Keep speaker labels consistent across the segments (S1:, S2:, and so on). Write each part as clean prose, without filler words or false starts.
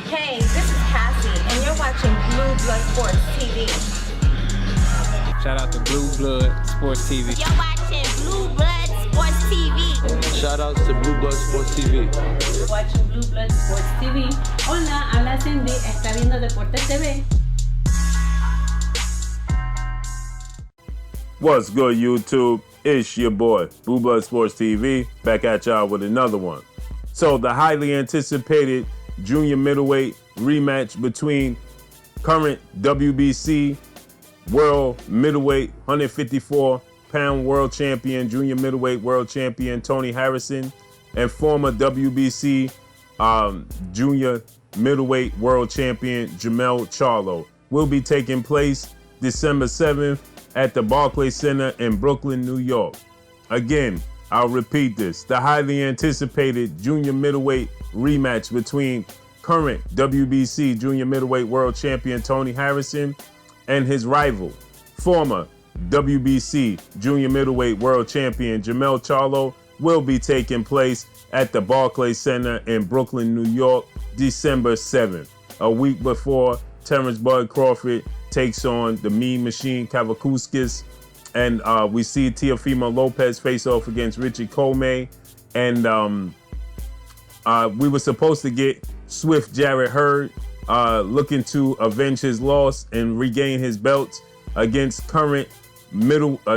S1: Hey, this is Cassie, and you're watching Blue Blood Sports TV.
S2: Shout out to Blue Blood Sports TV.
S3: You're watching Blue Blood Sports TV.
S4: Shout outs to Blue Blood Sports TV.
S5: You're watching Blue Blood Sports TV. Hola, habla Cindy, está viendo Deportes TV.
S6: What's good, YouTube? It's your boy, Blue Blood Sports TV, back at y'all with another one. So the highly anticipated junior middleweight rematch between current WBC world middleweight 154-pound world champion, junior middleweight world champion Tony Harrison, and former WBC junior middleweight world champion Jermell Charlo will be taking place December 7th at the Barclays Center in Brooklyn, New York. Again, I'll repeat this. The highly anticipated junior middleweight rematch between current WBC junior middleweight world champion Tony Harrison and his rival, former WBC junior middleweight world champion Jermell Charlo, will be taking place at the Barclays Center in Brooklyn, New York, December 7th, a week before Terrence Bud Crawford takes on the Mean Machine Kavakuskis. And we see Teofimo Lopez face off against Richard Comey. And we were supposed to get Swift Jarrett Hurd looking to avenge his loss and regain his belts against current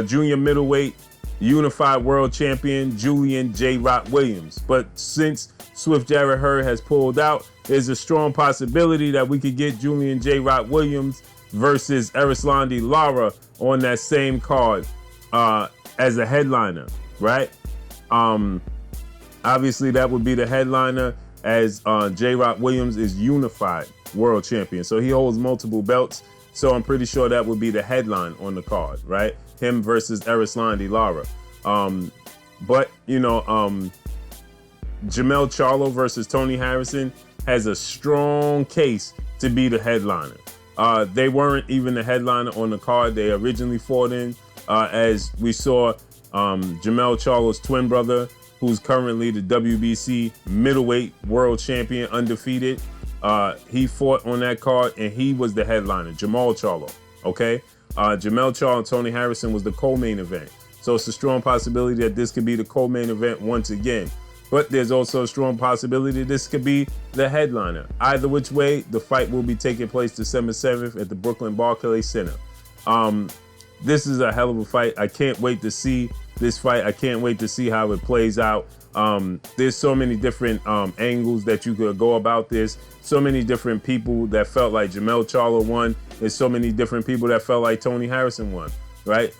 S6: junior middleweight unified world champion Julian J. Rock Williams. But since Swift Jarrett Hurd has pulled out, there's a strong possibility that we could get Julian J. Rock Williams versus ERISLANDY LARA on that same card as a headliner, right? Obviously, that would be the headliner, as J. Rock Williams is unified world champion. So he holds multiple belts. So I'm pretty sure that would be the headline on the card, right? Him versus ERISLANDY LARA. But, you know, Jermell Charlo versus Tony Harrison has a strong case to be the headliner. They weren't even the headliner on the card they originally fought in, as we saw Jermell Charlo's twin brother, who's currently the WBC middleweight world champion, undefeated. He fought on that card, and he was the headliner, Jermell Charlo, okay? Jermell Charlo and Tony Harrison was the co-main event. So it's a strong possibility that this could be the co-main event once again. But there's also a strong possibility this could be the headliner. Either which way, the fight will be taking place December 7th at the Brooklyn Barclays Center. This is a hell of a fight. I can't wait to see this fight. I can't wait to see how it plays out. There's so many different angles that you could go about this. So many different people that felt like Jermell Charlo won. There's so many different people that felt like Tony Harrison won, right?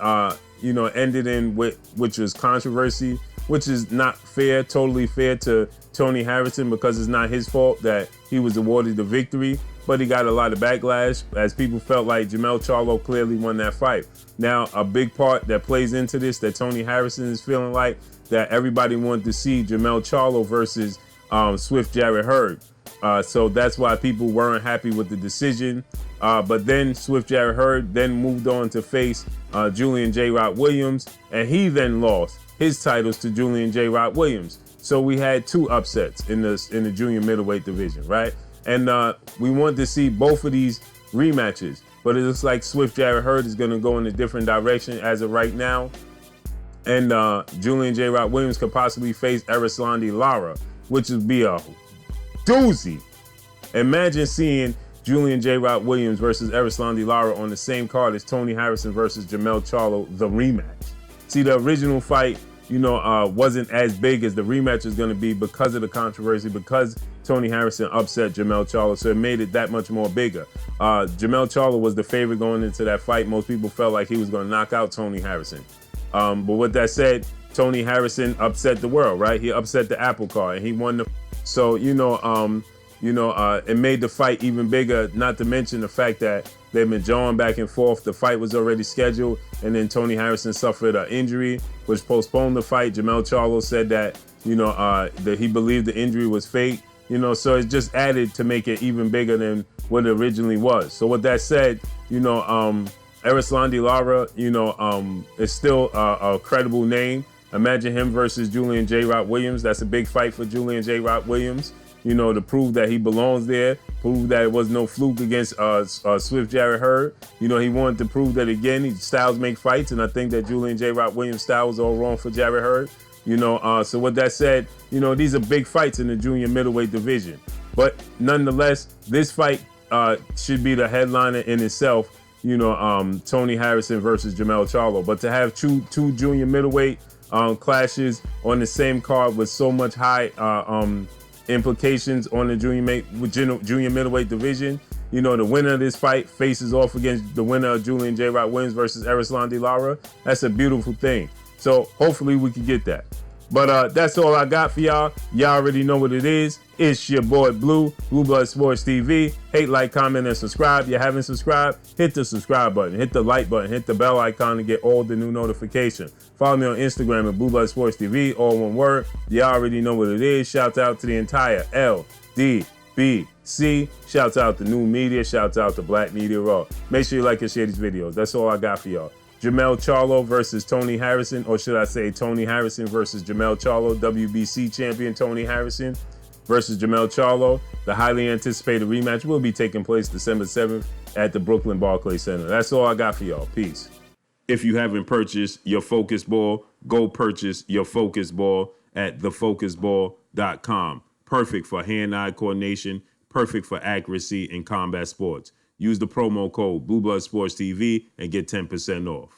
S6: You know, ended in which was controversy, which is not fair, totally fair to Tony Harrison, because it's not his fault that he was awarded the victory, but he got a lot of backlash as people felt like Jermell Charlo clearly won that fight. Now, a big part that plays into this, that Tony Harrison is feeling like, that everybody wanted to see Jermell Charlo versus Swift Jarrett Hurd. So that's why people weren't happy with the decision. But then Swift Jarrett Hurd then moved on to face Julian J. Rock Williams, and he then lost his titles to Julian J. Rock Williams. So we had two upsets in the junior middleweight division, right? And we wanted to see both of these rematches, but it looks like Swift Jarrett Hurd is going to go in a different direction as of right now. And Julian J. Rock Williams could possibly face ERISLANDY LARA, which would be a doozy. Imagine seeing Julian J. Rock Williams versus ERISLANDY LARA on the same card as Tony Harrison versus Jermell Charlo, the rematch. See, the original fight, you know, wasn't as big as the rematch is going to be because of the controversy, because Tony Harrison upset Jermell Charlo, so it made it that much more bigger. Jermell Charlo was the favorite going into that fight. Most people felt like he was going to knock out Tony Harrison. But with that said, Tony Harrison upset the world, right? He upset the apple cart, and he won the. So it made the fight even bigger. Not to mention the fact that they've been jawing back and forth. The fight was already scheduled, and then Tony Harrison suffered an injury, which postponed the fight. Jermell Charlo said that that he believed the injury was fake. So it just added to make it even bigger than what it originally was. So with that said, ERISLANDY LARA, is still a credible name. Imagine him versus Julian J. Rock Williams. That's a big fight for Julian J. Rock Williams. to prove that he belongs there, prove that it was no fluke against Swift Jarrett Hurd. He wanted to prove that again. Styles make fights, and I think that Julian J. Rock Williams' style was all wrong for Jarrett Hurd. So with that said, these are big fights in the junior middleweight division. But nonetheless, this fight should be the headliner in itself. Tony Harrison versus Jermell Charlo. But to have two junior middleweight clashes on the same card with so much high implications on the junior middleweight division, the winner of this fight faces off against the winner of Julian J. Rock Williams versus ERISLANDY LARA. That's a beautiful thing. So hopefully we can get that. But that's all I got for y'all. Y'all already know what it is. It's your boy Blue Blood Sports TV. Hate, like, comment, and subscribe. If you haven't subscribed, hit the subscribe button, hit the like button, hit the bell icon to get all the new notifications. Follow me on Instagram at Blue Blood Sports TV, all one word. Y'all already know what it is. Shout out to the entire LDBC. Shout out to New Media. Shout out to Black Media Raw. Make sure you like and share these videos. That's all I got for y'all. Jermell Charlo versus Tony Harrison, or should I say Tony Harrison versus Jermell Charlo, WBC champion Tony Harrison versus Jermell Charlo. The highly anticipated rematch will be taking place December 7th at the Brooklyn Barclays Center. That's all I got for y'all. Peace. If you haven't purchased your Focus Ball, go purchase your Focus Ball at thefocusball.com. Perfect for hand-eye coordination, perfect for accuracy in combat sports. Use the promo code Blue Blood Sports TV and get 10% off.